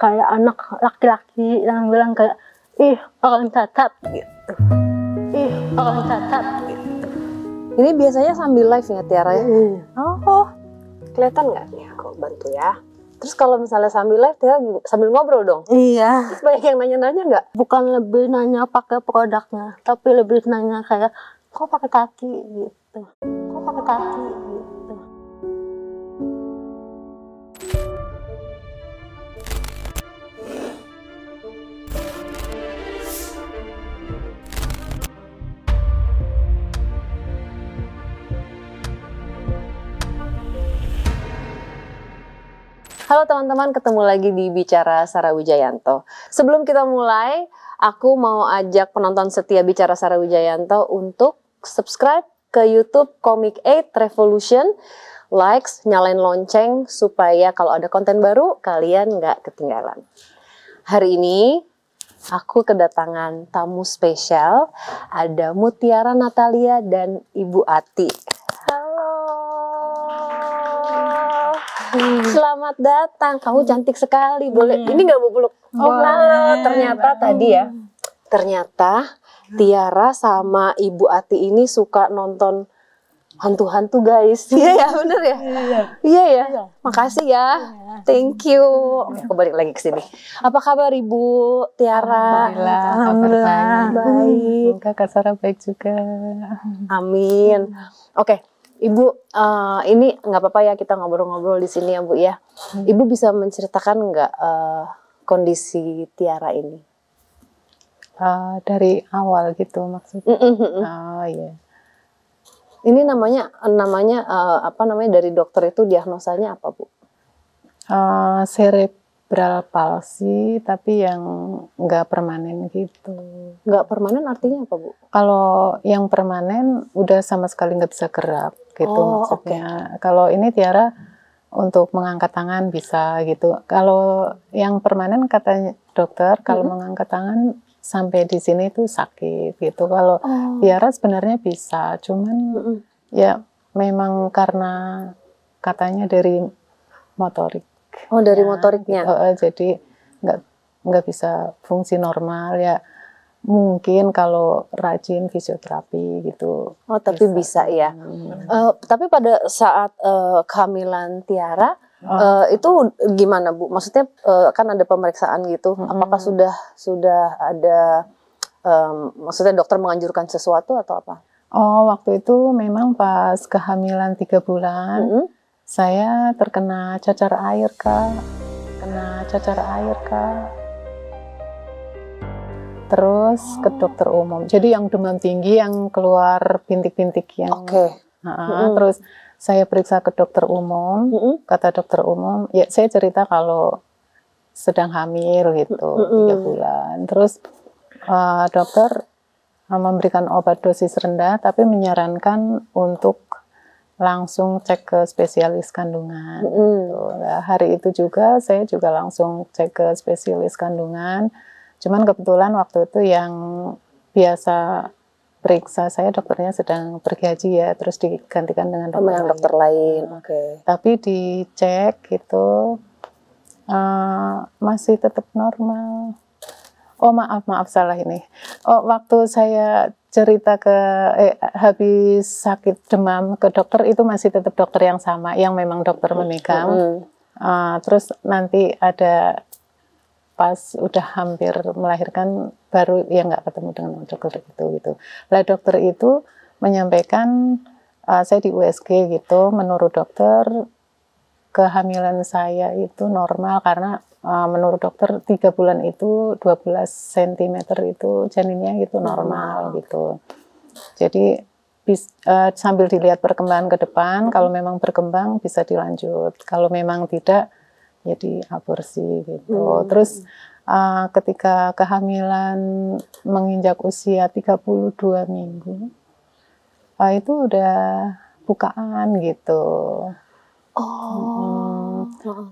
kayak anak laki-laki yang bilang kayak, ih orang cacat gitu, ih orang cacat gitu. Ini biasanya sambil live ya Tiara ya? Oh, kelihatan nggak? Nih aku bantu ya. Terus kalau misalnya sambil live, Tiara sambil ngobrol dong? Iya. Terus banyak yang nanya-nanya nggak? Bukan lebih nanya pakai produknya, tapi lebih nanya kayak, kok pakai kaki gitu, kok pakai kaki gitu. Halo teman-teman, ketemu lagi di Bicara Sarah Wijayanto. Sebelum kita mulai, aku mau ajak penonton setia Bicara Sarah Wijayanto untuk subscribe ke YouTube Comic 8 Revolution, likes, nyalain lonceng supaya kalau ada konten baru kalian nggak ketinggalan. Hari ini aku kedatangan tamu spesial, ada Mutiara Natalia dan Ibu Ati. Selamat datang, kamu cantik sekali. Boleh, ini nggak mau peluk? Oh, halo. Ternyata tadi ya, ternyata Tiara sama Ibu Ati ini suka nonton hantu-hantu guys. Iya ya, bener ya? Iya ya. Makasih ya. Thank you. Aku balik lagi ke sini. Apa kabar Ibu Tiara? Alhamdulillah. Baik. Kakak Sarah baik juga. Amin. Oke. Ibu, ini nggak apa-apa ya kita ngobrol-ngobrol di sini ya Bu ya. Ibu bisa menceritakan nggak kondisi Tiara ini? Dari awal gitu maksudnya. Oh iya. Ini namanya apa namanya, dari dokter itu diagnosanya apa Bu? Cerebral palsy tapi yang nggak permanen gitu. Nggak permanen artinya apa Bu? Kalau yang permanen udah sama sekali nggak bisa gerak gitu maksudnya. Kalau ini Tiara untuk mengangkat tangan bisa gitu. Kalau yang permanen katanya dokter kalau mengangkat tangan sampai di sini tuh sakit gitu. Kalau Tiara sebenarnya bisa, cuman ya memang karena katanya dari motorik. Oh, dari ya, motoriknya. Gitu. Jadi nggak bisa fungsi normal ya. Mungkin kalau rajin fisioterapi gitu. Oh, tapi bisa ya. Tapi pada saat kehamilan Tiara itu gimana Bu? Maksudnya kan ada pemeriksaan gitu. Apakah sudah ada maksudnya dokter menganjurkan sesuatu atau apa? Oh, waktu itu memang pas kehamilan 3 bulan saya terkena cacar air Kak. Terus ke dokter umum. Jadi yang demam tinggi yang keluar bintik-bintik yang. Terus saya periksa ke dokter umum. Kata dokter umum, ya saya cerita kalau sedang hamil gitu 3 bulan. Terus dokter memberikan obat dosis rendah, tapi menyarankan untuk langsung cek ke spesialis kandungan. Gitu. Nah, hari itu juga saya juga langsung cek ke spesialis kandungan. Cuman kebetulan waktu itu yang biasa periksa saya dokternya sedang pergi haji ya, terus digantikan dengan dokter lain. Tapi dicek gitu masih tetap normal. Oh maaf salah ini. Oh waktu saya cerita ke habis sakit demam ke dokter itu masih tetap dokter yang sama, yang memang dokter memegang. Terus nanti ada pas udah hampir melahirkan baru ya nggak ketemu dengan dokter itu gitu. Lah dokter itu menyampaikan saya di USG gitu, menurut dokter kehamilan saya itu normal karena menurut dokter 3 bulan itu 12 cm itu janinnya gitu normal gitu. Jadi sambil dilihat perkembangan ke depan, kalau memang berkembang bisa dilanjut, kalau memang tidak jadi aborsi gitu. Terus ketika kehamilan menginjak usia 32 minggu, itu udah bukaan gitu.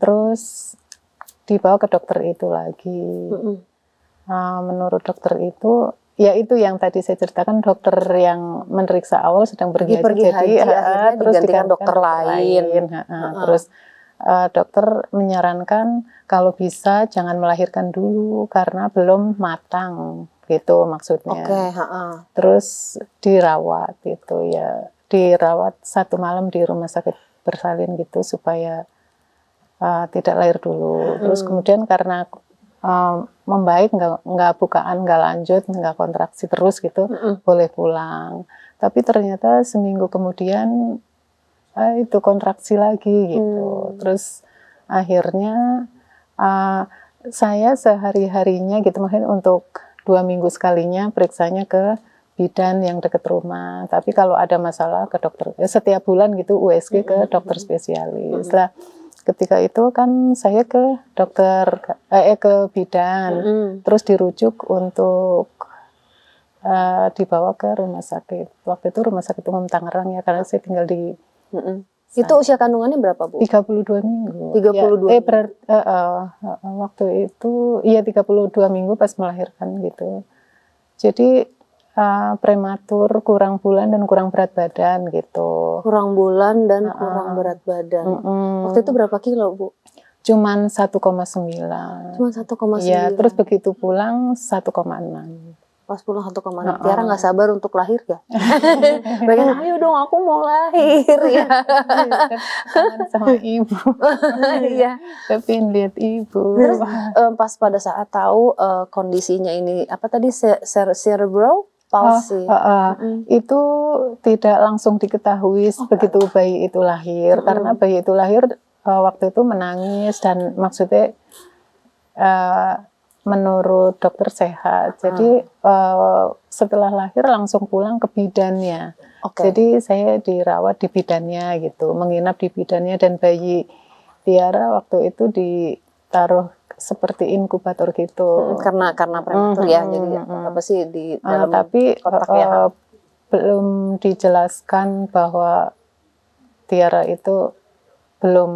Terus dibawa ke dokter itu lagi. Menurut dokter itu, ya itu yang tadi saya ceritakan, dokter yang memeriksa awal sedang pergi haji, jadi akhirnya terus digantikan dokter lain. Terus dokter menyarankan kalau bisa jangan melahirkan dulu karena belum matang gitu maksudnya. Oke, Terus dirawat gitu ya, dirawat 1 malam di rumah sakit bersalin gitu supaya tidak lahir dulu. Terus kemudian karena membaik, nggak bukaan, nggak lanjut, nggak kontraksi terus gitu, boleh pulang. Tapi ternyata seminggu kemudian itu kontraksi lagi gitu. Terus akhirnya saya sehari-harinya gitu, maksudnya untuk 2 minggu sekalinya periksanya ke bidan yang dekat rumah. Tapi kalau ada masalah ke dokter, setiap bulan gitu USG ke dokter spesialis. Lah ketika itu kan saya ke dokter ke bidan, terus dirujuk untuk dibawa ke rumah sakit. Waktu itu rumah sakit umum Tangerang ya, karena saya tinggal di Itu usia kandungannya berapa, Bu? 32 minggu. 32 ya, waktu itu iya 32 minggu pas melahirkan gitu. Jadi prematur, kurang bulan dan kurang berat badan gitu. Kurang bulan dan kurang berat badan. Waktu itu berapa kilo, Bu? Cuman 1,9. Cuma 1,9. Iya, terus begitu pulang 1,6. Pas pulang 1,6. Tiara nggak sabar untuk lahir ya? Pengen, ayo dong aku mau lahir ya. Kangen sama ibu. Iya. Tapi lihat ibu. Terus pas pada saat tahu kondisinya ini apa tadi cerebral palsy. Itu tidak langsung diketahui begitu bayi itu lahir, karena bayi itu lahir waktu itu menangis dan maksudnya menurut dokter sehat. Jadi setelah lahir langsung pulang ke bidannya. Jadi saya dirawat di bidannya gitu, menginap di bidannya, dan bayi Tiara waktu itu ditaruh seperti inkubator gitu. Karena prematur ya, jadi apa sih di dalam tapi kotak ya? Belum dijelaskan bahwa Tiara itu belum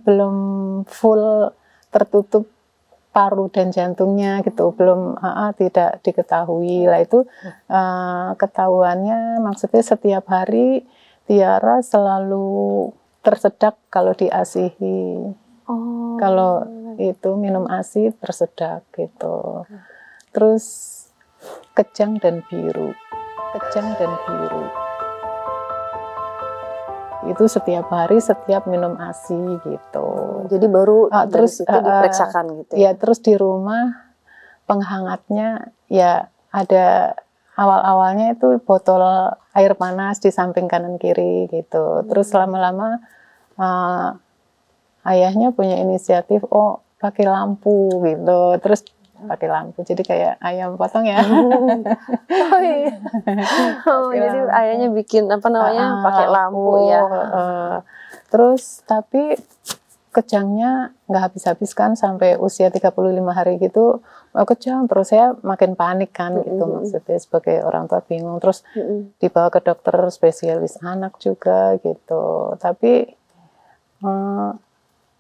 belum full tertutup paru dan jantungnya gitu, belum tidak diketahui lah itu. Ketahuannya maksudnya setiap hari Tiara selalu tersedak kalau diasihi. Kalau itu minum ASI tersedak gitu. Terus kejang dan biru. Itu setiap hari, setiap minum ASI gitu. Jadi baru terus itu diperiksakan gitu ya. Terus di rumah penghangatnya ya ada, awal-awalnya itu botol air panas di samping kanan kiri gitu. Terus lama-lama ayahnya punya inisiatif, pakai lampu gitu. Terus pakai lampu, jadi kayak ayam potong ya. Jadi ayahnya bikin pakai lampu ya. Terus tapi kejangnya nggak habis-habis kan, sampai usia 35 hari gitu kejang terus. Saya makin panik kan gitu, maksudnya sebagai orang tua bingung. Terus dibawa ke dokter spesialis anak juga gitu, tapi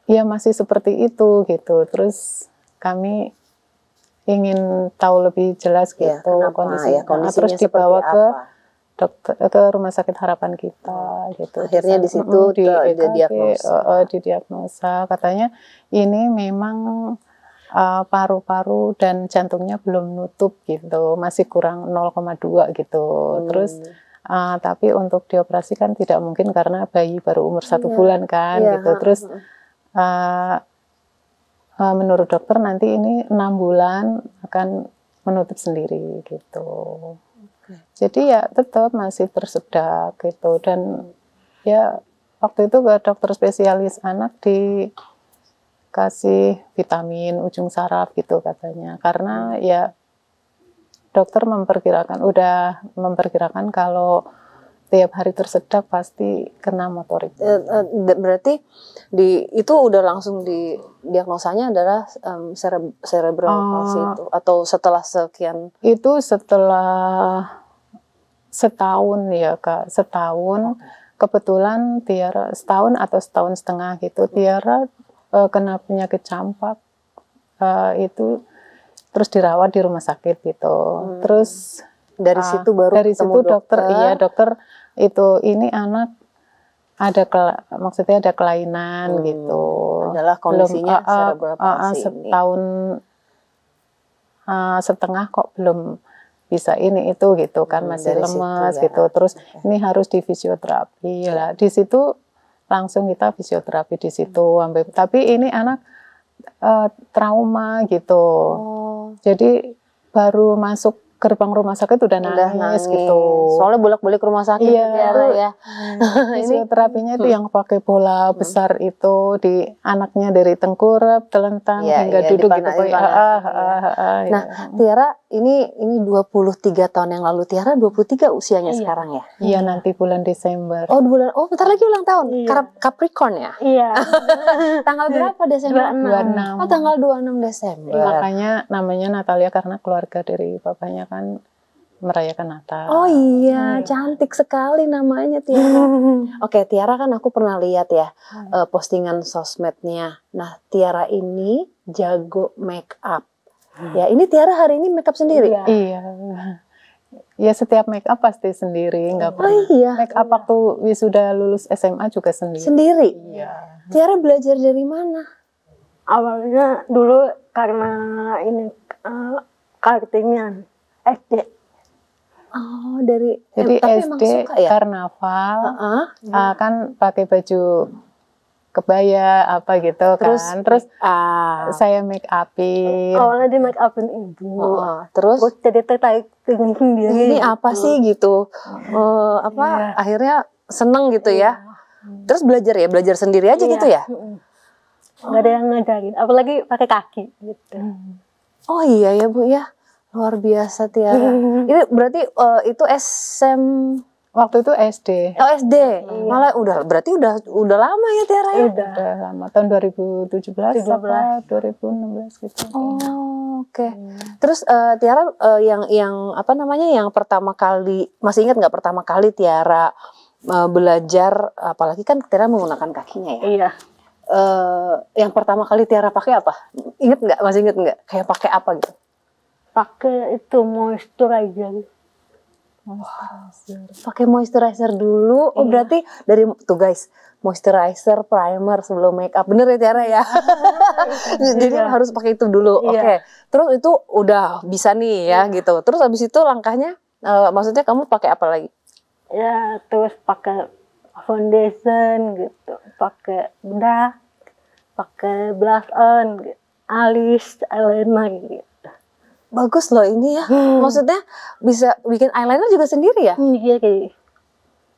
ya masih seperti itu gitu. Terus kami ingin tahu lebih jelas gitu kondisinya. Terus dibawa ke dokter, ke rumah sakit harapan kita gitu. Akhirnya di situ didiagnosa, katanya ini memang paru-paru dan jantungnya belum nutup gitu, masih kurang 0,2 gitu. Terus tapi untuk dioperasikan tidak mungkin karena bayi baru umur 1 bulan kan gitu. Terus menurut dokter nanti ini 6 bulan akan menutup sendiri gitu. Jadi ya tetap masih tersedak gitu. Dan ya waktu itu ke dokter spesialis anak dikasih vitamin ujung saraf gitu katanya. Karena ya dokter udah memperkirakan kalau tiap hari tersedak pasti kena motorik. Berarti itu udah langsung diagnosanya adalah cerebral palsy itu, atau setelah sekian? Itu setelah setahun ya Kak, setahun. Kebetulan Tiara setahun atau setahun setengah gitu, Tiara kena penyakit campak itu, terus dirawat di rumah sakit gitu. Terus dari situ baru dari situ dokter itu ini anak maksudnya ada kelainan gitu. Adalah kondisinya cerebral palsy ini. setahun setengah kok belum bisa ini itu gitu kan, masih dari lemas situ ya. gitu. Terus ini harus di fisioterapi lah. Di situ langsung kita fisioterapi di situ sampai, tapi ini anak trauma gitu. Jadi baru masuk gerbang rumah sakit udah nangis gitu. Soalnya bolak-balik rumah sakit ya. Fisioterapinya itu yang pakai bola besar itu di anaknya dari tengkurap, telentang hingga duduk gitu. Nah, Tiara ini 23 tahun yang lalu. Tiara 23 usianya sekarang ya? Iya, nanti bulan Desember. Oh, bentar lagi ulang tahun. Capricorn ya? Iya. Tanggal berapa Desember? 26. Oh, tanggal 26 Desember. Makanya namanya Natalia karena keluarga dari bapaknya kan merayakan Natal. Oh iya, cantik sekali namanya Tiara. Oke, Tiara kan aku pernah lihat ya postingan sosmednya. Nah, Tiara ini jago make up. Ya, ini Tiara hari ini make up sendiri. Iya. Ya setiap make up pasti sendiri, nggak pernah. Oh iya. Make up waktu wisuda lulus SMA juga sendiri. Sendiri. Iya. Tiara belajar dari mana? Awalnya dulu karena ini kartingan SD. Oh, dari Jadi tapi emang SD suka ya? karnaval kan pakai baju kebaya apa gitu kan. Terus saya make upin. Awalnya di make upin ibu. Terus jadi tertarik dengan sendiri. ini apa sih gitu? Akhirnya seneng gitu ya. Terus belajar sendiri aja gitu ya? Nggak ada yang ngajarin, apalagi pakai kaki gitu. Oh iya ya Bu ya. Luar biasa Tiara. Ini berarti itu Waktu itu SD. Oh SD. Malah berarti udah lama ya Tiara ya? Udah lama, tahun 2017 apa 2016 gitu. Oh, oke. Terus Tiara yang apa namanya yang pertama kali, masih ingat nggak pertama kali Tiara belajar, apalagi kan Tiara menggunakan kakinya ya? Iya. Yang pertama kali Tiara pakai apa? Ingat nggak? Masih ingat nggak? Kayak pakai apa gitu? Pakai itu moisturizer. Pakai moisturizer dulu. Oh berarti dari tuh guys, moisturizer, primer sebelum make up. Bener ya Tiara ya? Jadi harus pakai itu dulu. Oke. Terus itu udah bisa nih ya gitu. Terus habis itu langkahnya, maksudnya kamu pakai apa lagi? Ya terus pakai foundation gitu, pakai bedak, pakai blush on, gitu. Alis, eyeliner gitu. Bagus loh ini ya. Maksudnya bisa bikin eyeliner juga sendiri ya? Iya kayak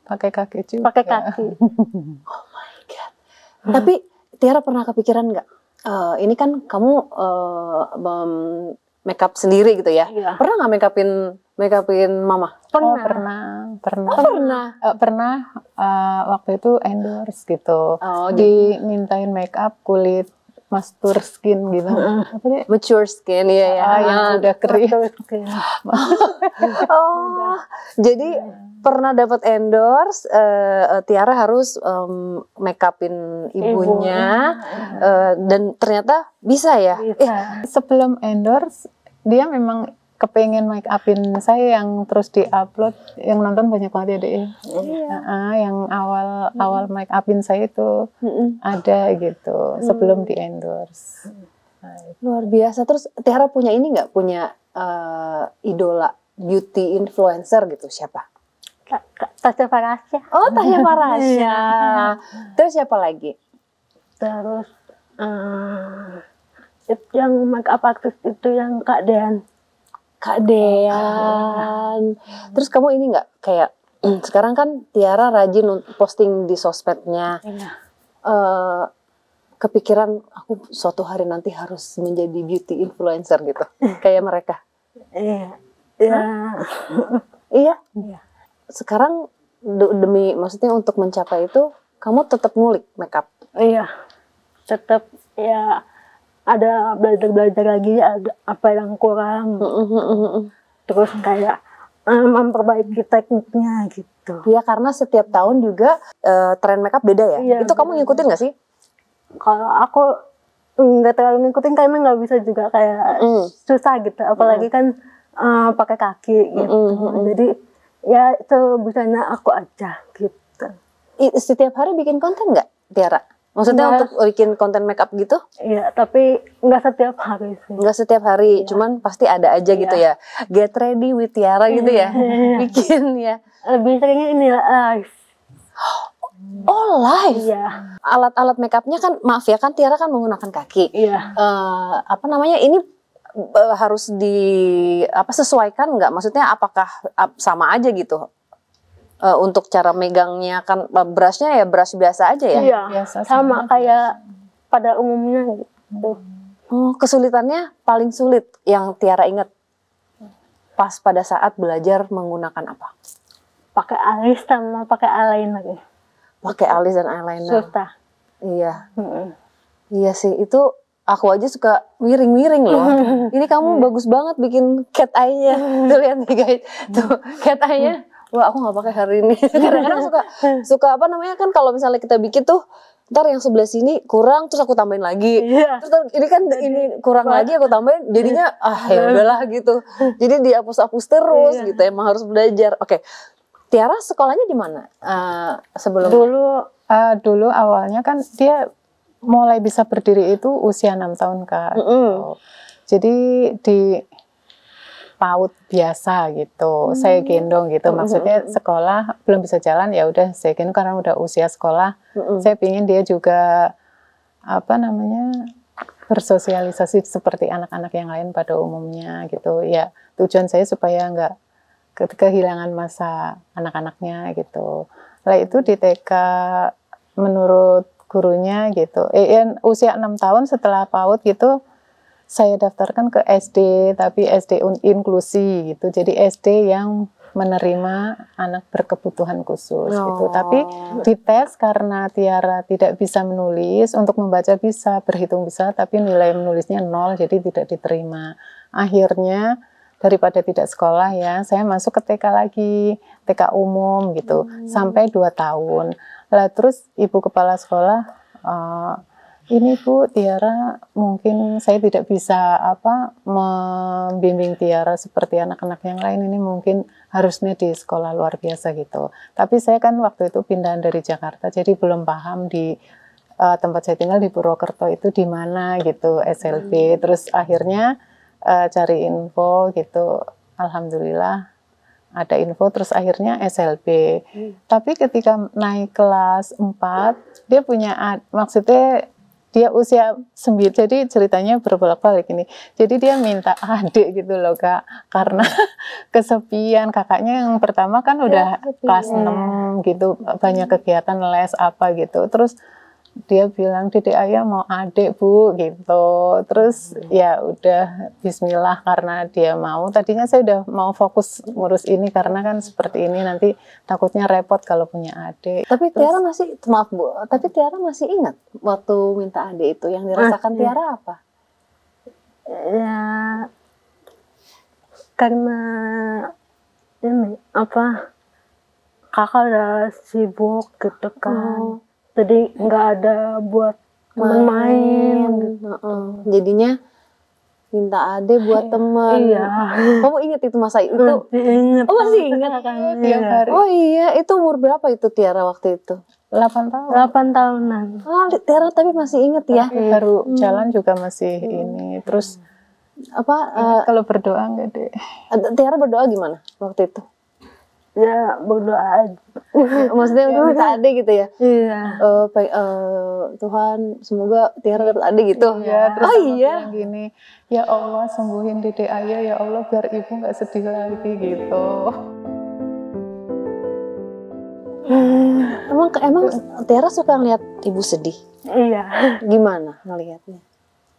pakai kaki juga. pakai kaki. Oh my god. Tapi Tiara pernah kepikiran nggak? Ini kan kamu make up sendiri gitu ya? Iya. Pernah nggak make upin mama? Pernah. Pernah waktu itu endorse gitu. Oh, dimintain make up kulit mature skin gitu. Apa dia? Mature skin ya. Yang udah kering. Oh, jadi pernah dapat endorse, Tiara harus make upin ibunya, dan ternyata bisa ya. Sebelum endorse dia memang kepengen make upin saya yang terus diupload, yang nonton banyak banget ya deh. Yang awal make upin saya itu ada gitu sebelum di endorse. Luar biasa. Terus Tiara punya ini nggak, punya idola beauty influencer gitu, siapa? Tasya Farasya. Oh, Tasya Farasya. Terus siapa lagi? Terus yang make up artist itu yang Kak Dean. Kak Dean. Terus kamu ini nggak kayak sekarang kan Tiara rajin posting di sosmednya. Kepikiran aku suatu hari nanti harus menjadi beauty influencer gitu, kayak mereka. Iya. Iya. Sekarang demi maksudnya untuk mencapai itu kamu tetap ngulik makeup. Iya. Tetap ya. Ada belajar lagi, ada apa yang kurang, terus kayak memperbaiki tekniknya gitu. Ya karena setiap tahun juga tren makeup beda ya. Iya, itu kamu ngikutin nggak sih? Kalau aku nggak terlalu ngikutin karena nggak bisa juga kayak susah gitu, apalagi kan pakai kaki gitu. Jadi ya sebisanya aku aja gitu. Setiap hari bikin konten nggak, Tiara? Maksudnya Nggak. untuk bikin konten makeup gitu? Iya, tapi nggak setiap hari sih. Nggak setiap hari, cuman pasti ada aja gitu ya. Get ready with Tiara gitu ya. Bikin ya. Lebih seringnya ini live. Oh, live. Iya. Alat-alat makeupnya kan, maaf ya, kan Tiara kan menggunakan kaki. Iya. Apa namanya, ini harus sesuaikan nggak? Maksudnya apakah sama aja gitu? Untuk cara megangnya kan brushnya ya brush biasa aja ya? Iya. Biasa Sama kayak pada umumnya gitu. Oh, kesulitannya paling sulit yang Tiara ingat pas pada saat belajar menggunakan apa? Pakai alis sama pakai eyeliner. Pakai alis dan eyeliner. Susah. Iya. Mm-mm. Iya sih, itu aku aja suka miring-miring loh. Ini kamu bagus banget bikin cat eye-nya. Tuh lihat nih guys. Tuh cat eye-nya. Wah, aku nggak pakai hari ini. Kadang-kadang suka apa namanya, kan kalau misalnya kita bikin tuh, ntar yang sebelah sini kurang terus aku tambahin lagi. Iya. Terus ini kan ini kurang lagi aku tambahin, jadinya ya udahlah gitu. Jadi dihapus-hapus terus gitu. Emang harus belajar. Oke. Tiara sekolahnya di mana? Sebelum Dulu awalnya kan dia mulai bisa berdiri itu usia 6 tahun Kak. Jadi di PAUD biasa gitu, saya gendong gitu. Maksudnya sekolah belum bisa jalan, ya udah saya gendong karena udah usia sekolah. Saya pingin dia juga bersosialisasi seperti anak-anak yang lain pada umumnya gitu. Ya tujuan saya supaya nggak kehilangan masa anak-anaknya gitu. Lah itu di TK menurut gurunya gitu. Usia 6 tahun setelah PAUD gitu, saya daftarkan ke SD, tapi SD inklusi gitu. Jadi SD yang menerima anak berkebutuhan khusus gitu. Tapi dites karena Tiara tidak bisa menulis, untuk membaca bisa, berhitung bisa, tapi nilai menulisnya 0, jadi tidak diterima. Akhirnya daripada tidak sekolah ya, saya masuk ke TK lagi, TK umum gitu, sampai 2 tahun. Lah terus ibu kepala sekolah, ini Bu, Tiara mungkin saya tidak bisa membimbing Tiara seperti anak-anak yang lain, ini mungkin harusnya di sekolah luar biasa gitu. Tapi saya kan waktu itu pindahan dari Jakarta, jadi belum paham di tempat saya tinggal di Purwokerto itu di mana gitu, SLB. Terus akhirnya cari info gitu, alhamdulillah ada info, terus akhirnya SLB. Tapi ketika naik kelas 4, dia punya maksudnya dia usia 9, jadi ceritanya berbolak-balik ini. Jadi dia minta adik gitu loh Kak, karena kesepian. Kakaknya yang pertama kan udah kelas 6 gitu, banyak kegiatan les apa gitu. Terus dia bilang, Dedek Ayah mau adik Bu gitu. Terus ya udah bismillah karena dia mau. Tadinya saya udah mau fokus ngurus ini karena kan seperti ini nanti takutnya repot kalau punya adik. Tapi Tiara masih, maaf Bu, tapi Tiara masih ingat waktu minta adik itu yang dirasakan Tiara apa? Ya karena ini kakak udah sibuk gitu kan. Jadi nggak ada buat main gitu. Jadinya minta ade buat teman. Iya. Kamu ingat itu masa itu? Ingat. Oh, masih ingat kan? Tiap hari. Oh iya, itu umur berapa itu Tiara waktu itu? 8 tahun. 8 tahunan. Tiara tapi masih ingat ya? Baru jalan juga masih ini. Terus kalau berdoa enggak deh? Tiara berdoa gimana waktu itu? Ya berdoa aja. Maksudnya untuk minta adik gitu ya? Iya. Tuhan semoga Tiara dapat adik gitu. Iya, terus iya. gini, ya Allah sembuhin Dedek Ayah, ya Allah biar ibu nggak sedih lagi gitu. Emang Tiara suka ngeliat ibu sedih? Iya. Gimana ngelihatnya?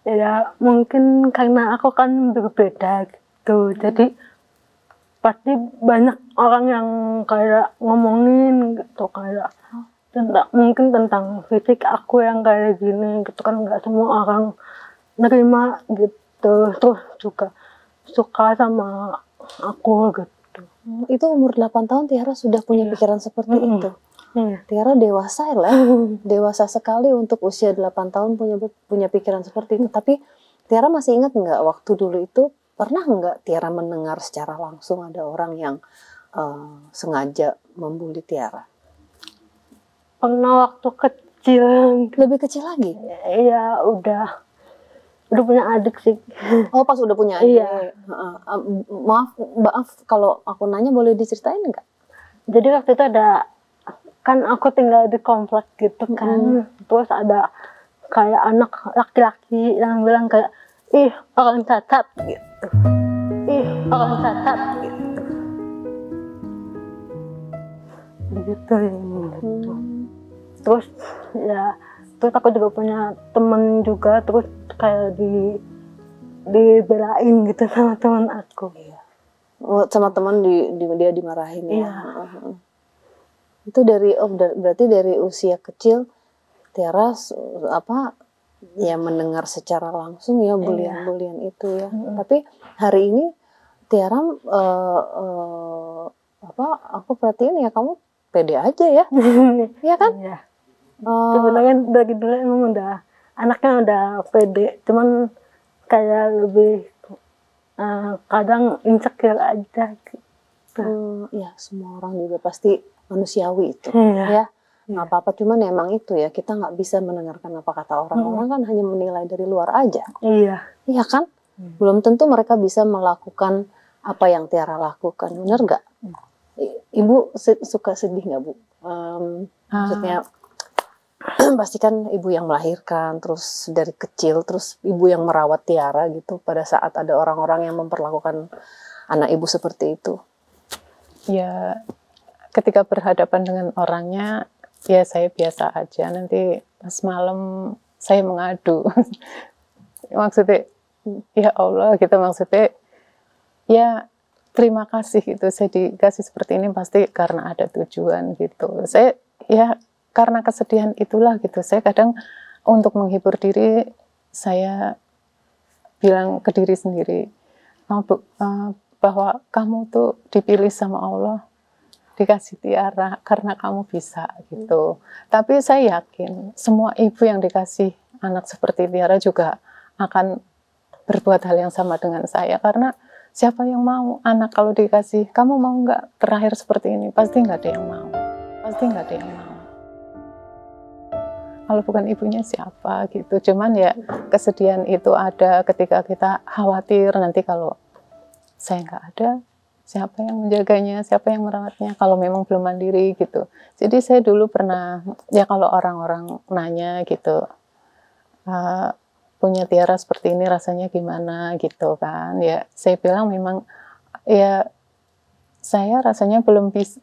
Ya mungkin karena aku kan berbeda gitu. Jadi pasti banyak orang yang kayak ngomongin gitu, kayak mungkin tentang fisik aku yang kayak gini gitu kan, nggak semua orang nerima gitu. Terus juga suka sama aku gitu. Itu umur 8 tahun Tiara sudah punya pikiran seperti itu. Tiara dewasa lah, dewasa sekali untuk usia 8 tahun punya pikiran seperti itu. Tapi Tiara masih ingat nggak waktu dulu itu, pernah nggak Tiara mendengar secara langsung ada orang yang sengaja membuli Tiara? pernah waktu kecil. Lebih kecil lagi? Iya, udah punya adik sih. Oh, pas udah punya adik. Iya. Maaf kalau aku nanya, boleh diceritain nggak? Jadi waktu itu kan aku tinggal di komplek gitu kan. Terus ada kayak anak laki-laki yang bilang kayak, ih orang cacat gitu. Ih orang cacat gitu. Begitu ya. Terus aku juga punya temen juga, terus kayak dibelain gitu sama teman aku. Oh, sama teman dia dimarahin ya. Iya. Itu berarti dari usia kecil Tiara ya mendengar secara langsung ya bulian-bulian itu ya. Tapi hari ini Tiara aku perhatiin ya kamu pede aja ya. Iya kan? Iya. Sebenarnya dari dulu emang anaknya udah pede, cuman kayak lebih kadang insecure aja gitu. Ya semua orang juga pasti manusiawi itu. Iya. Ya nggak apa-apa, cuman emang itu ya, kita nggak bisa mendengarkan apa kata orang-orang kan hanya menilai dari luar aja. Iya. Iya kan? Belum tentu mereka bisa melakukan apa yang Tiara lakukan, benar nggak? Ibu suka sedih nggak, Bu? Maksudnya pasti kan ibu yang melahirkan, terus dari kecil, terus ibu yang merawat Tiara gitu, pada saat ada orang-orang yang memperlakukan anak ibu seperti itu. Ya, ketika berhadapan dengan orangnya, ya saya biasa aja. Nanti pas malam saya mengadu. Maksudnya, ya Allah, gitu maksudnya, ya terima kasih gitu. Saya dikasih seperti ini pasti karena ada tujuan gitu. Saya, ya karena kesedihan itulah gitu. Saya kadang untuk menghibur diri, saya bilang ke diri sendiri, bahwa kamu tuh dipilih sama Allah, dikasih Tiara karena kamu bisa gitu. Tapi saya yakin semua ibu yang dikasih anak seperti Tiara juga akan berbuat hal yang sama dengan saya, karena siapa yang mau anak kalau dikasih, kamu mau nggak terakhir seperti ini, pasti nggak ada yang mau, pasti nggak ada yang mau. Kalau bukan ibunya siapa gitu. Cuman ya kesedihan itu ada ketika kita khawatir nanti kalau saya nggak ada, siapa yang menjaganya, siapa yang merawatnya kalau memang belum mandiri gitu. Jadi saya dulu pernah, ya kalau orang-orang nanya gitu, punya Tiara seperti ini rasanya gimana gitu kan, ya saya bilang memang ya saya rasanya belum bisa,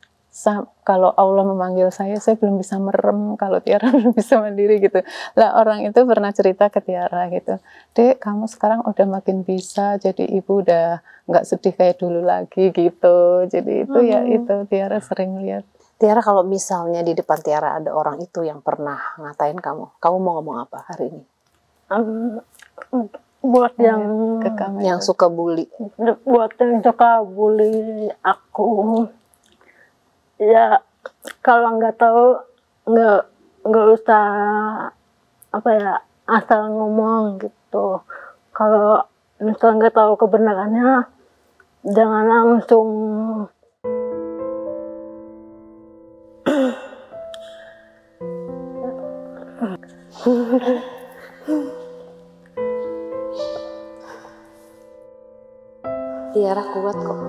kalau Allah memanggil saya belum bisa merem, kalau Tiara belum bisa mandiri gitu. Lah orang itu pernah cerita ke Tiara gitu, Dek kamu sekarang udah makin bisa, jadi ibu udah nggak sedih kayak dulu lagi gitu. Jadi itu ya itu Tiara sering lihat. Tiara, kalau misalnya di depan Tiara ada orang itu yang pernah ngatain kamu mau ngomong apa hari ini? Buat yang suka bully, buat yang suka bully aku, ya kalau nggak tahu nggak usah asal ngomong gitu. Kalau misalnya nggak tahu kebenarannya, jangan langsung Tiara kuat kok.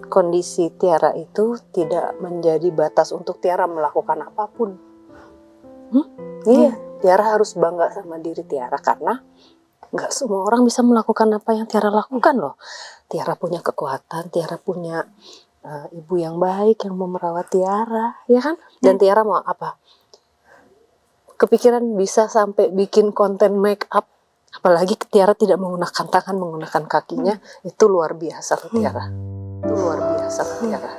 Kondisi Tiara itu tidak menjadi batas untuk Tiara melakukan apapun. Iya, Tiara harus bangga sama diri Tiara karena nggak semua orang bisa melakukan apa yang Tiara lakukan loh. Tiara punya kekuatan, Tiara punya ibu yang baik yang mau merawat Tiara, ya kan? Dan Tiara mau apa? Kepikiran bisa sampai bikin konten make up, apalagi Tiara tidak menggunakan tangan, menggunakan kakinya, itu luar biasa loh Tiara. Itu luar biasa loh Tiara.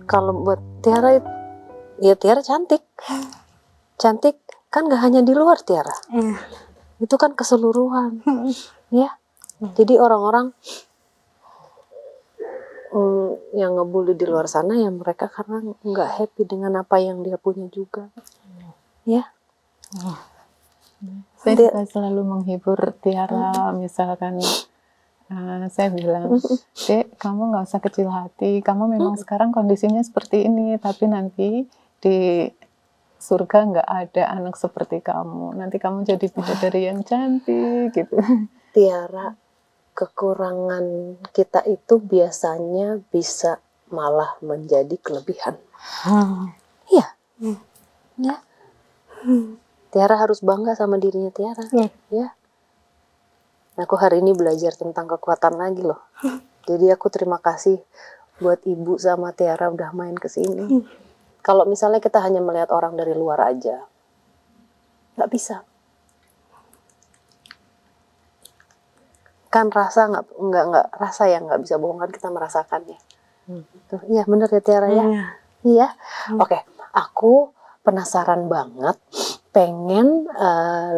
Kalau buat Tiara, ya Tiara cantik. Cantik kan gak hanya di luar Tiara. Itu kan keseluruhan. Ya. Jadi orang-orang yang ngebully di luar sana ya mereka karena nggak happy dengan apa yang dia punya juga. Ya. Saya juga selalu menghibur Tiara, misalkan Saya bilang, Dek, kamu nggak usah kecil hati. Kamu memang sekarang kondisinya seperti ini, tapi nanti di surga nggak ada anak seperti kamu. Nanti kamu jadi bidadari yang cantik gitu. Tiara, kekurangan kita itu biasanya bisa malah menjadi kelebihan. Iya. Ya. Tiara harus bangga sama dirinya Tiara. Ya. Aku hari ini belajar tentang kekuatan lagi loh. Jadi aku terima kasih buat Ibu sama Tiara udah main ke sini. Kalau misalnya kita hanya melihat orang dari luar aja, nggak bisa. Kan rasa nggak rasa yang nggak bisa bohong, kan kita merasakannya. Tuh, iya bener ya Tiara ya. Iya. Oke, aku penasaran banget. Pengen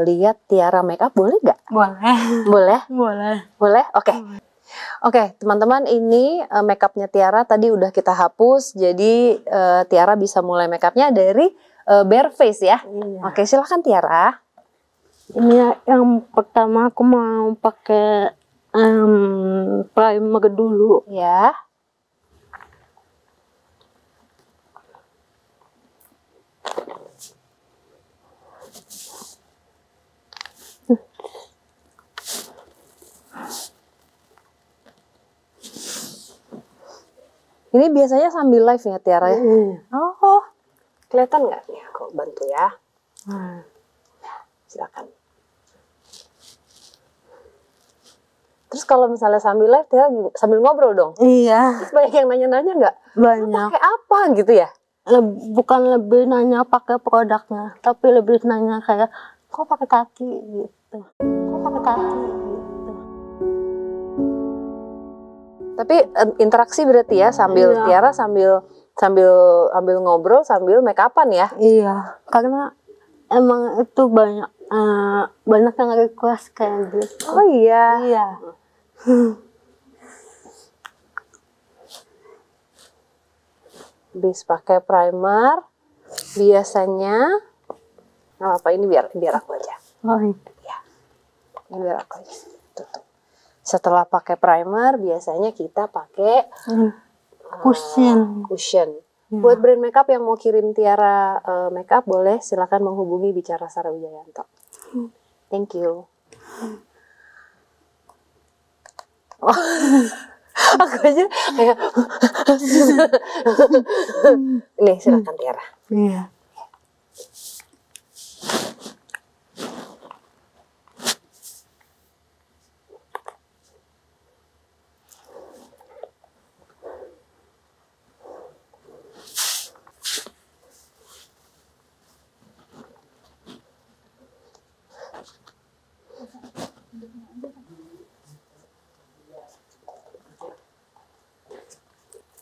lihat Tiara make up, boleh nggak? Boleh. Boleh? Boleh. Boleh? Oke. Oke, teman-teman, ini make upnya Tiara tadi udah kita hapus, jadi Tiara bisa mulai make upnya dari bare face ya. Iya. Oke, silahkan Tiara. Ini yang pertama aku mau pakai primer dulu. Ya. Ini biasanya sambil live ya Tiara ya? Oh, kelihatan nggak? Nih aku bantu ya. Silakan. Terus kalau misalnya sambil live, Tiara sambil ngobrol dong? Iya. Terus banyak yang nanya-nanya nggak? Banyak. Pakai apa gitu ya? Bukan lebih nanya pakai produknya, tapi lebih nanya kayak kok pakai kaki gitu. Kok pakai kaki gitu. Tapi interaksi berarti ya sambil Tiara sambil ngobrol sambil make upan ya? Iya, karena emang itu banyak yang request kayak gitu. Oh iya. Iya. Habis pakai primer biasanya apa ini biar aku aja. Oh itu. Ya. Ini biar aku aja. Tutup. Setelah pakai primer, biasanya kita pakai cushion. Buat brand makeup yang mau kirim Tiara makeup, boleh silakan menghubungi Bicara Sarah Wijayanto. Thank you. Oh, aku aja kayak nih silakan Tiara. Iya.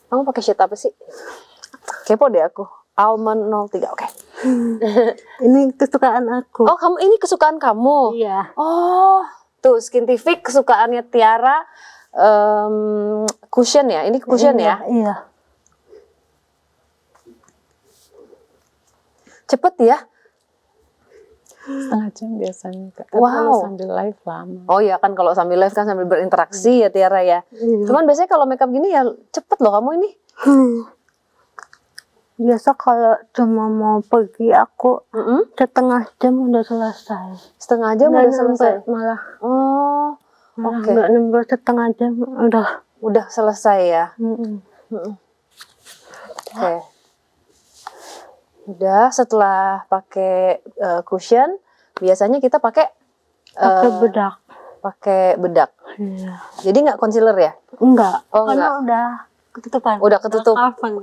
Kamu pakai shade apa sih? Kepo deh aku. Almond 03, oke. Ini kesukaan aku. Oh, ini kesukaan kamu? Iya. Oh, tuh Skintific kesukaannya Tiara, cushion ya? Ini cushion ya? Iya. Cepet ya? Setengah jam biasanya. Tapi Wow. kalau sambil live lama. Oh ya kan kalau sambil live kan sambil berinteraksi ya Tiara ya. Cuman biasanya kalau makeup gini ya cepet loh kamu ini. Biasa kalau cuma mau pergi aku setengah jam udah selesai. Setengah jam udah selesai. Malah Oke. nggak nambah setengah jam Udah selesai ya. Oke. Udah setelah pakai cushion, biasanya kita pakai bedak. Pakai bedak. Iya. Jadi nggak concealer ya? Enggak. Oh, Karena enggak. udah ketutupan. Udah ketutup. Cover.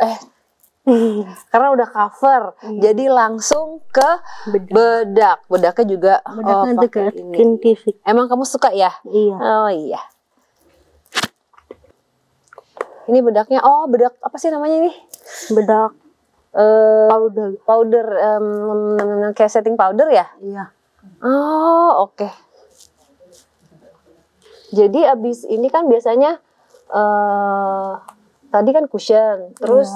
Karena udah cover. Jadi langsung ke bedak. Bedaknya juga Bedaknya juga pakai ini. Skintific. Emang kamu suka ya? Iya. Oh iya. Ini bedaknya, bedak apa sih namanya ini? Bedak Powder, kayak setting powder ya? Iya. Oh, oke. Jadi abis ini kan biasanya tadi kan cushion, terus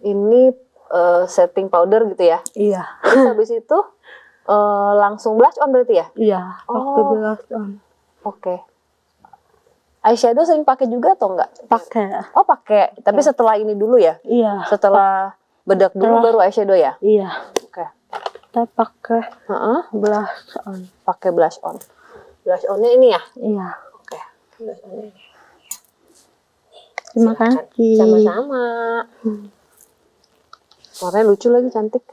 ini setting powder gitu ya? Iya. Terus habis itu langsung blush on berarti ya? Iya. Pakai blush on. Oke. Eyeshadow sering pakai juga atau enggak? Pakai. Oh pakai, tapi setelah ini dulu ya? Iya. Setelah bedak dulu baru eyeshadow ya? Iya. Oke. Kita pakai blush on. Pakai blush on. Blush onnya ini ya? Iya. Oke. Blush onnya ini. Terima kasih. Sama-sama. Warnanya lucu lagi, cantik.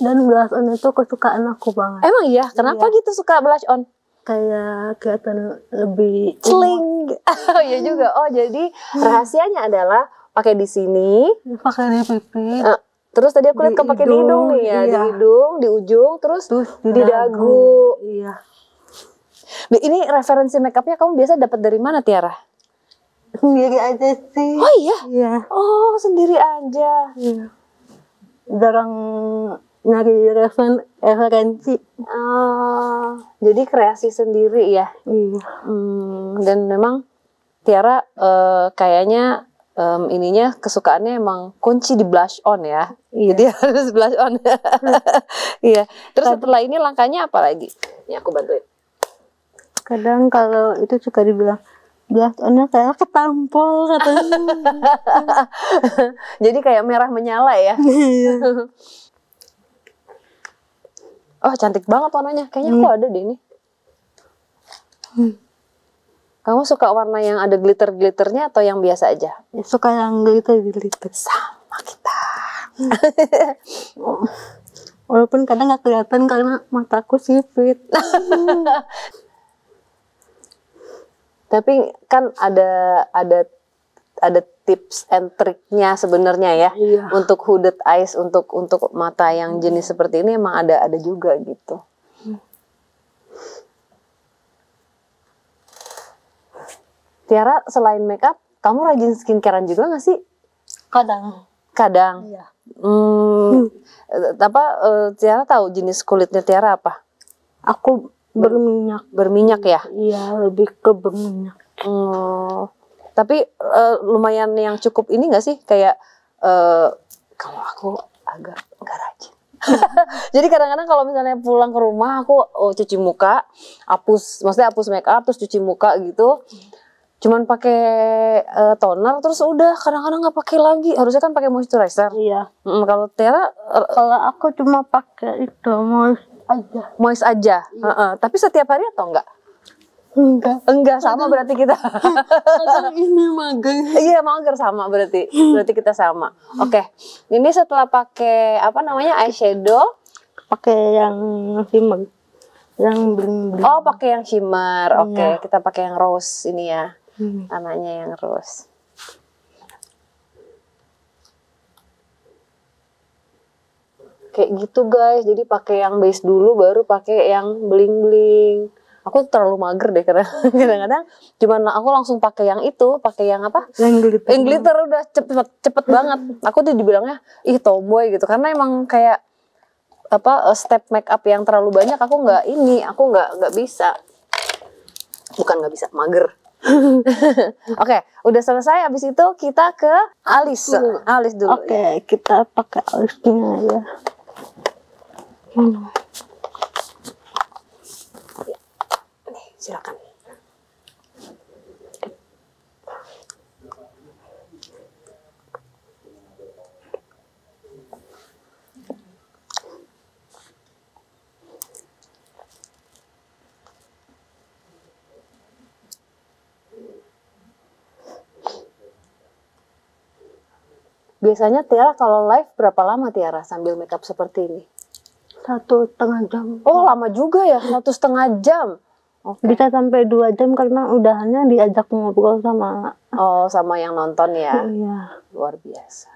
Dan blush on itu kesukaan aku banget. Emang iya? Kenapa gitu suka blush on? Kayak kelihatan lebih Celing. Oh iya juga. Oh jadi rahasianya adalah pakai di sini. pakai di pipi. Terus tadi aku lihat pakai di hidung nih ya, iya. di hidung, di ujung, terus di dagu. Iya. Ini referensi makeupnya kamu biasa dapat dari mana, Tiara? Sendiri aja sih. Oh iya? Iya. Oh sendiri aja. Iya. Jarang nyari referensi. Oh, jadi kreasi sendiri ya. Iya. Dan memang Tiara kayaknya ininya kesukaannya emang kunci di blush on ya. Iya. Jadi harus blush on. Iya. Terus setelah ini langkahnya apa lagi? Ini aku bantuin. Kadang kalau itu suka dibilang blush onnya kayak ketampol katanya. Jadi kayak merah menyala ya. Iya. Oh cantik banget warnanya. Kayaknya aku ada deh ini. Kamu suka warna yang ada glitter-glitternya atau yang biasa aja? Ya, suka yang glitter. Sama kita. Walaupun kadang nggak kelihatan karena mataku sipit. Tapi kan ada tips and triknya sebenarnya ya. Iya. Untuk hooded eyes, untuk mata yang jenis seperti ini emang ada juga gitu. Tiara, selain makeup, kamu rajin skincarean juga nggak sih? Kadang. Iya. Tiara tahu jenis kulitnya Tiara apa? Aku berminyak. Berminyak ya? Iya, lebih ke berminyak. Tapi lumayan yang cukup ini nggak sih? Kayak kalau aku agak nggak rajin. Jadi kadang-kadang kalau misalnya pulang ke rumah aku cuci muka, maksudnya hapus make up terus cuci muka gitu. Cuman pakai toner terus udah, kadang-kadang nggak pakai lagi. Harusnya kan pakai moisturizer. Iya. Kalau Tiara Kalau aku cuma pakai itu moist aja. Tapi setiap hari atau enggak? Enggak sama berarti kita. Ini mager. Iya mager sama berarti kita sama. Oke. Ini setelah pakai eyeshadow, Pakai yang shimmer, yang bling-bling. oh pakai yang shimmer. Oke, Iya. kita pakai yang rose ini ya. Warnanya yang rose. Kayak gitu guys. Jadi pakai yang base dulu baru pakai yang bling-bling. Aku terlalu mager deh karena kadang-kadang cuman aku langsung pakai yang itu, pakai yang apa? Yang glitter. Yang glitter udah cepet banget. Aku tuh dibilangnya tomboy gitu karena emang kayak step make up yang terlalu banyak aku nggak bisa. Bukan nggak bisa, mager. Oke, udah selesai. Abis itu kita ke alis. Alis dulu. Oke, kita pakai alisnya ya. Silakan. Biasanya Tiara kalau live berapa lama Tiara sambil makeup seperti ini? 1,5 jam. Oh lama juga ya, 1,5 jam. Bisa sampai 2 jam karena udahannya diajak ngobrol sama. Oh sama yang nonton ya. Iya. Luar biasa.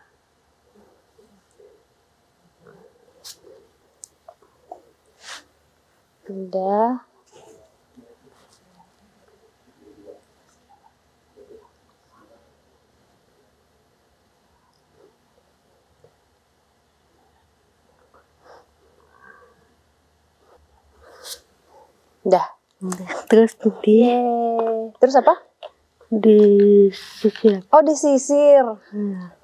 Udah. Udah. Terus dia Yeay. Terus apa? Disisir. Oh, disisir. Iya.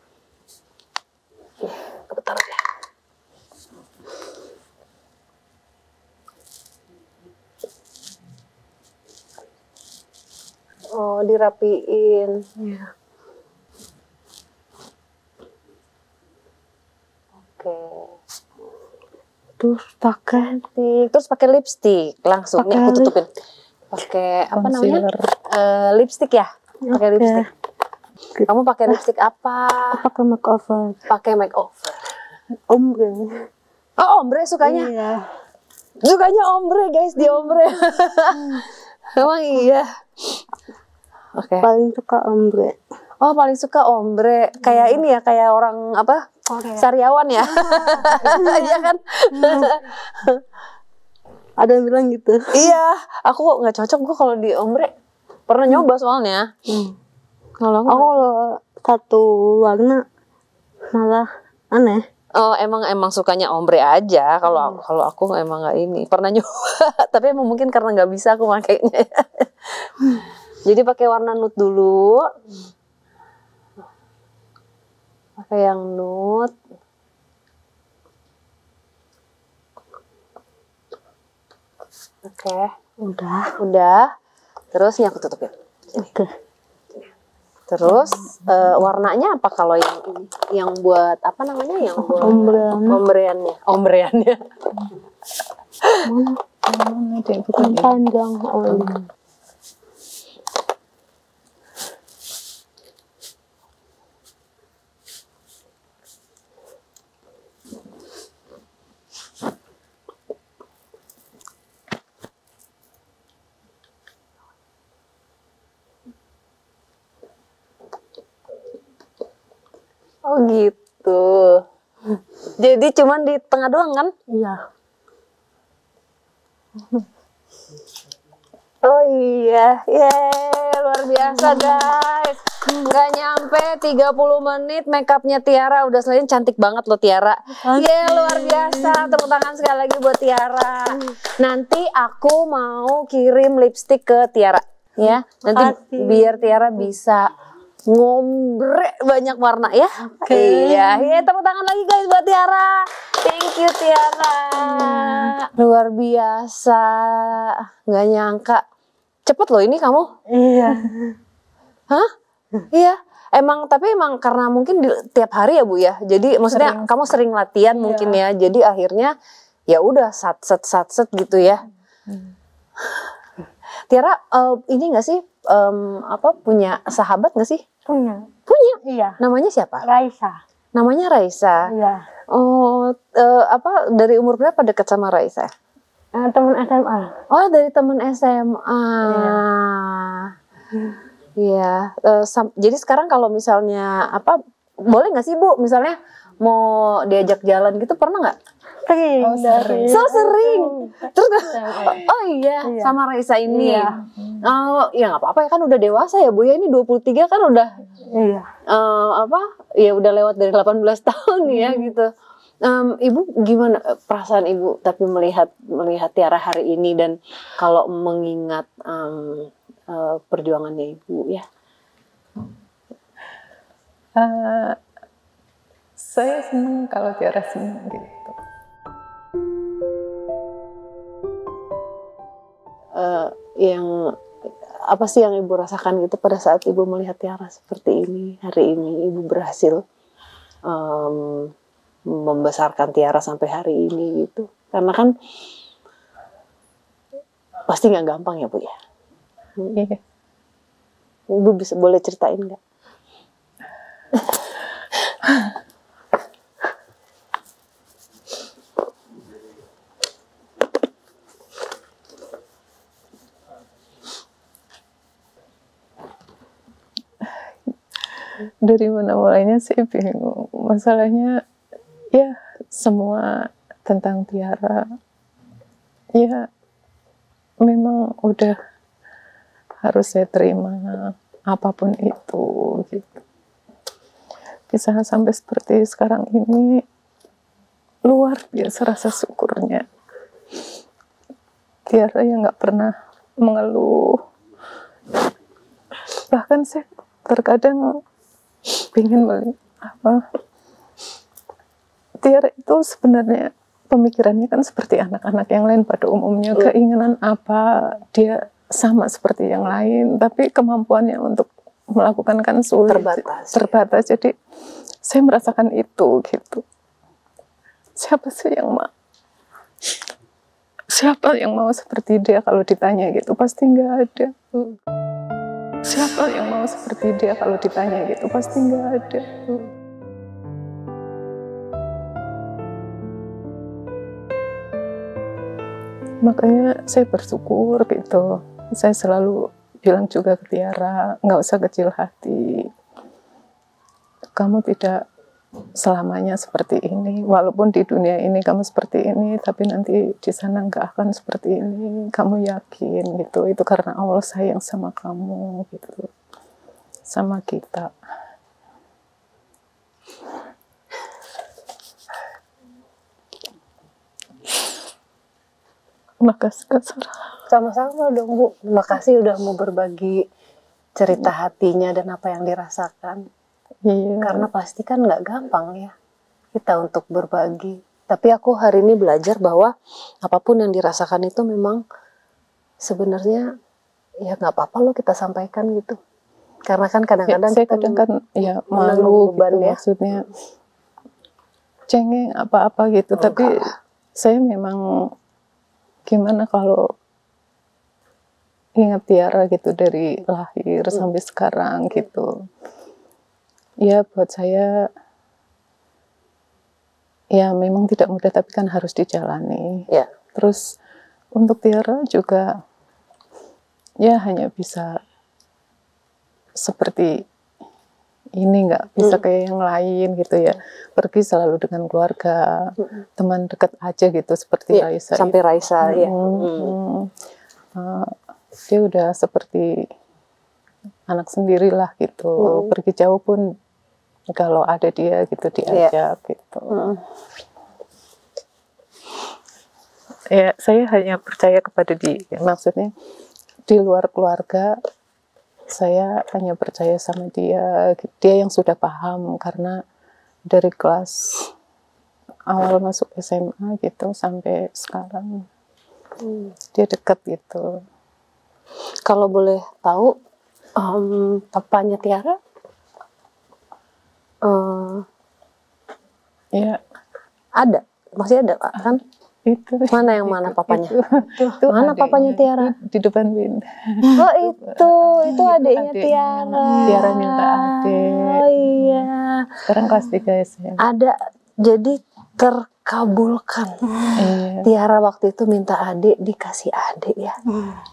Bentar ya. Oh, dirapiin. Iya. Oke. Terus pakai Terus pakai lipstik langsung. Nih Pakai aku tutupin. Pakai apa namanya? Concealer. Lipstik ya? Pakai Oke. lipstik. Kamu pakai lipstik apa? pakai makeover. Pakai makeover. Ombre. Oh, ombre sukanya. Iya. Sukanya ombre, guys, di ombre. Emang iya. Oke. Paling suka ombre. Oh, paling suka ombre. Kayak ini ya, kayak orang apa? Korea. Sariawan ya. Iya kan? Ada yang bilang gitu. Iya, aku nggak cocok gue kalau di ombre. Pernah nyoba soalnya. Kalau aku, Aku kalau satu warna malah aneh. oh emang sukanya ombre aja. Kalau aku emang nggak ini. Pernah nyoba, tapi emang mungkin karena nggak bisa aku makainya. Jadi pakai warna nude dulu. Pakai yang nude. Oke, udah. Terus ini aku tutupin. Oke. Terus warnanya apa kalau yang ini? Yang buat apa namanya? Yang buat Ombreannya. ombreannya. Mana deh, bukan Yang ini. panjang. Oh. Oh gitu. Jadi cuman di tengah doang kan? Iya. Oh iya, luar biasa guys. Nggak nyampe 30 menit makeupnya Tiara udah selesai. Cantik banget loh Tiara. Luar biasa. Tepuk tangan sekali lagi buat Tiara. Nanti aku mau kirim lipstick ke Tiara ya. Nanti biar Tiara bisa ngombre banyak warna ya. Iya, tepuk tangan lagi guys buat Tiara. Thank you Tiara. Luar biasa. Nggak nyangka. Cepet loh ini kamu. Iya. Hah? Iya. Tapi emang karena mungkin tiap hari ya Bu ya. Jadi maksudnya kamu sering latihan mungkin ya. Jadi akhirnya ya udah sat-set gitu ya. Tiara ini nggak sih punya sahabat nggak sih? Punya. Iya. Namanya siapa? Raisa. Namanya Raisa. Iya. Oh, dari umur berapa deket sama Raisa? Teman SMA. Oh, dari teman SMA. Iya. Jadi sekarang kalau misalnya boleh nggak sih Bu? Misalnya mau diajak jalan gitu pernah nggak? Sering. Oh, sering. So sering. Terus oh iya, sama Raisa ini. Iya. Oh, ya nggak apa-apa ya kan udah dewasa ya Bu ya. Ini 23 kan udah Iya. ya udah lewat dari 18 tahun ya gitu. Ibu gimana perasaan Ibu tapi melihat Tiara hari ini dan kalau mengingat perjuangannya Ibu ya? Saya senang kalau Tiara senang gitu. Yang apa sih yang Ibu rasakan gitu pada saat Ibu melihat Tiara seperti ini hari ini Ibu berhasil membesarkan Tiara sampai hari ini gitu, karena kan pasti nggak gampang ya Bu ya. Iya. Ibu boleh ceritain nggak? Dari mana mulainya sih bingung. Masalahnya ya semua tentang Tiara ya memang udah harus saya terima apapun itu gitu. Bisa sampai seperti sekarang ini luar biasa rasa syukurnya. Tiara yang nggak pernah mengeluh, bahkan saya terkadang ingin melihat Tiara itu sebenarnya pemikirannya kan seperti anak-anak yang lain pada umumnya, keinginan apa dia sama seperti yang lain, tapi kemampuannya untuk melakukan kan sulit, terbatas. Jadi saya merasakan itu gitu. Siapa yang mau seperti dia kalau ditanya gitu? Pasti nggak ada. Siapa yang mau seperti dia kalau ditanya gitu? Pasti nggak ada. Makanya saya bersyukur gitu. Saya selalu bilang juga ke Tiara, nggak usah kecil hati. Kamu tidak selamanya seperti ini. Walaupun di dunia ini kamu seperti ini, tapi nanti di sana nggak akan seperti ini. Kamu yakin gitu. Itu karena Allah sayang sama kamu gitu, sama kita. Makasih Kak Sarah. Sama-sama dong Bu. Terima kasih udah mau berbagi cerita hatinya dan apa yang dirasakan. Iya. Karena pasti kan nggak gampang ya kita untuk berbagi. Tapi aku hari ini belajar bahwa apapun yang dirasakan itu memang sebenarnya ya nggak apa-apa loh kita sampaikan gitu. Karena kan kadang-kadang saya kita kadang kan ya malu beban gitu, ya. maksudnya cengeng apa-apa gitu. Tapi saya memang gimana kalau ingat Tiara gitu dari lahir sampai sekarang gitu. Ya buat saya ya memang tidak mudah, tapi kan harus dijalani. Ya. Terus untuk Tiara juga ya hanya bisa seperti ini, nggak bisa kayak yang lain gitu ya. Pergi selalu dengan keluarga, teman dekat aja gitu seperti Raisa. Sampai Raisa ya. Dia udah seperti anak sendirilah gitu. Pergi jauh pun kalau ada dia gitu diajak gitu. Ya saya hanya percaya kepada dia. Maksudnya di luar keluarga saya hanya percaya sama dia. Dia yang sudah paham karena dari kelas awal masuk SMA gitu sampai sekarang dia dekat gitu. Kalau boleh tahu, papanya Tiara? Ya. Ada, masih ada Pak kan? Itu. Mana yang mana papanya? Itu mana papanya Tiara? Di depan Win. Oh itu adiknya Tiara. Tiara minta adik. Oh iya. Sekarang kelas 3 SMA. Ada, jadi terkabulkan. Tiara waktu itu minta adik, dikasih adik ya.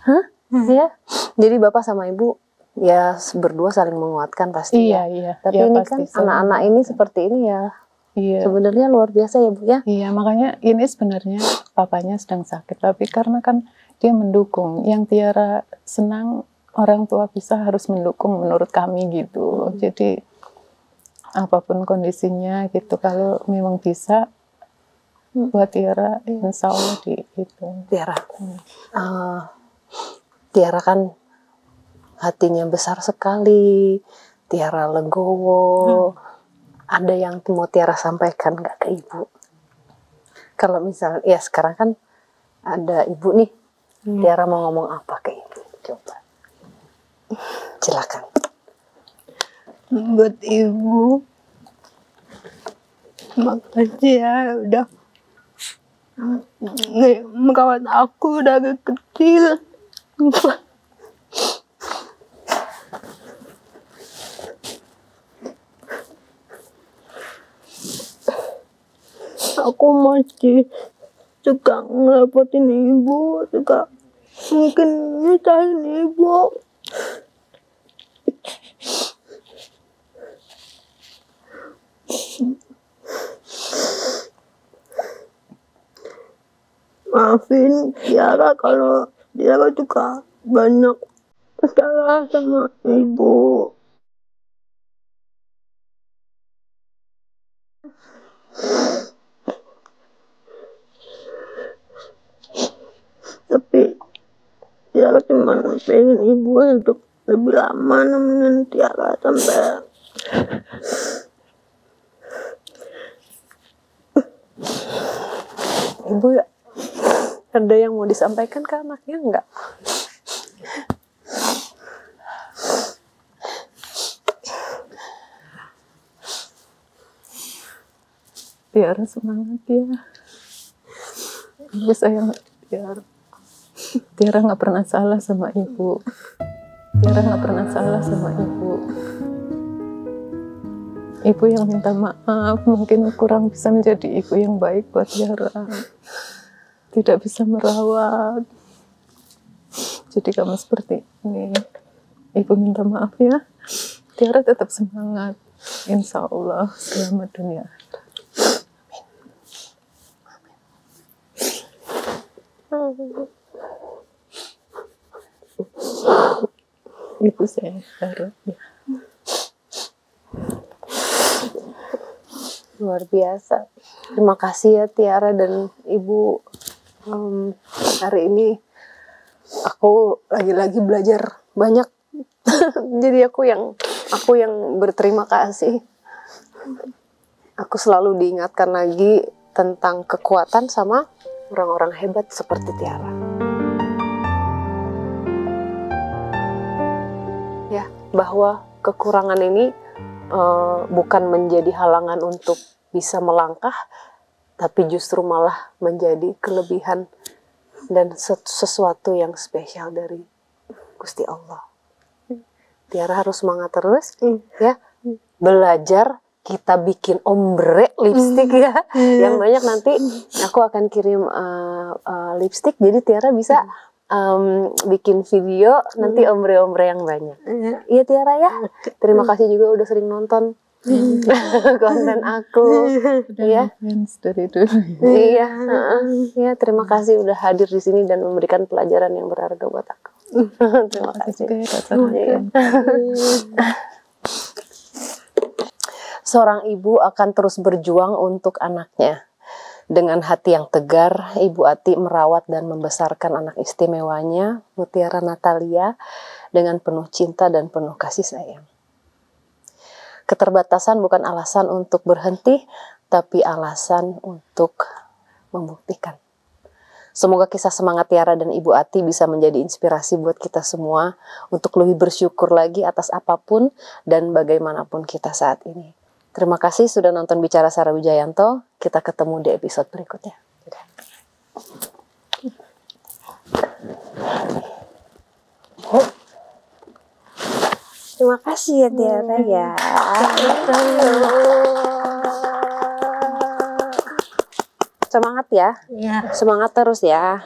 Hah? Ya. Jadi bapak sama ibu ya berdua saling menguatkan pasti ya. Iya. Tapi ya, ini kan anak-anak ini seperti ini ya. Iya. Sebenarnya luar biasa ya Bu ya. Iya, makanya ini sebenarnya papanya sedang sakit, tapi karena kan dia mendukung. Yang Tiara senang orang tua bisa harus mendukung menurut kami gitu. Jadi apapun kondisinya gitu, kalau memang bisa buat Tiara, insya Allah gitu. Tiara kan hatinya besar sekali, Tiara legowo. Ada yang mau Tiara sampaikan nggak ke ibu? Kalau misalnya, ya sekarang kan ada ibu nih, Tiara mau ngomong apa ke ibu? Coba, silakan. Buat ibu, makasih ya udah merawat aku dari kecil. Aku masih suka ngerepotin ibu, suka mungkin nyusahin ibu. Maafin Tiara kalau Tiara juga banyak salah sama ibu. Tapi Tiara cuma pengen ibu untuk lebih lama nemenin Tiara sampai Ibu ada yang mau disampaikan ke anaknya enggak? Tiara semangat ya. Ibu sayang Tiara. Tiara nggak pernah salah sama ibu. Tiara nggak pernah salah sama ibu. Ibu yang minta maaf, mungkin kurang bisa menjadi ibu yang baik buat Tiara. Tidak bisa merawat. Jadi kamu seperti ini. Ibu minta maaf ya. Tiara tetap semangat. Insya Allah selamat dunia. Ibu saya harap ya. Luar biasa. Terima kasih ya Tiara dan Ibu. Hari ini aku lagi-lagi belajar banyak. Jadi aku yang berterima kasih. Aku selalu diingatkan lagi tentang kekuatan sama orang-orang hebat seperti Tiara. Ya, bahwa kekurangan ini bukan menjadi halangan untuk bisa melangkah, tapi justru malah menjadi kelebihan dan sesuatu yang spesial dari Gusti Allah. Tiara harus semangat terus, ya. Belajar, kita bikin ombre lipstick ya. Yang banyak nanti aku akan kirim lipstick, jadi Tiara bisa bikin video nanti ombre-ombre yang banyak. Iya Tiara ya. Terima kasih juga udah sering nonton konten aku. Iya. Dari dulu. Iya. Iya, terima kasih udah hadir di sini dan memberikan pelajaran yang berharga buat aku. Terima kasih. Seorang ibu akan terus berjuang untuk anaknya. Dengan hati yang tegar, Ibu Ati merawat dan membesarkan anak istimewanya, Mutiara Natalia, dengan penuh cinta dan penuh kasih sayang. Keterbatasan bukan alasan untuk berhenti, tapi alasan untuk membuktikan. Semoga kisah semangat Tiara dan Ibu Ati bisa menjadi inspirasi buat kita semua untuk lebih bersyukur lagi atas apapun dan bagaimanapun kita saat ini. Terima kasih sudah nonton Bicara Sarah Wijayanto. Kita ketemu di episode berikutnya. Terima kasih ya Tiara ya. Semangat ya. ya. Semangat terus ya.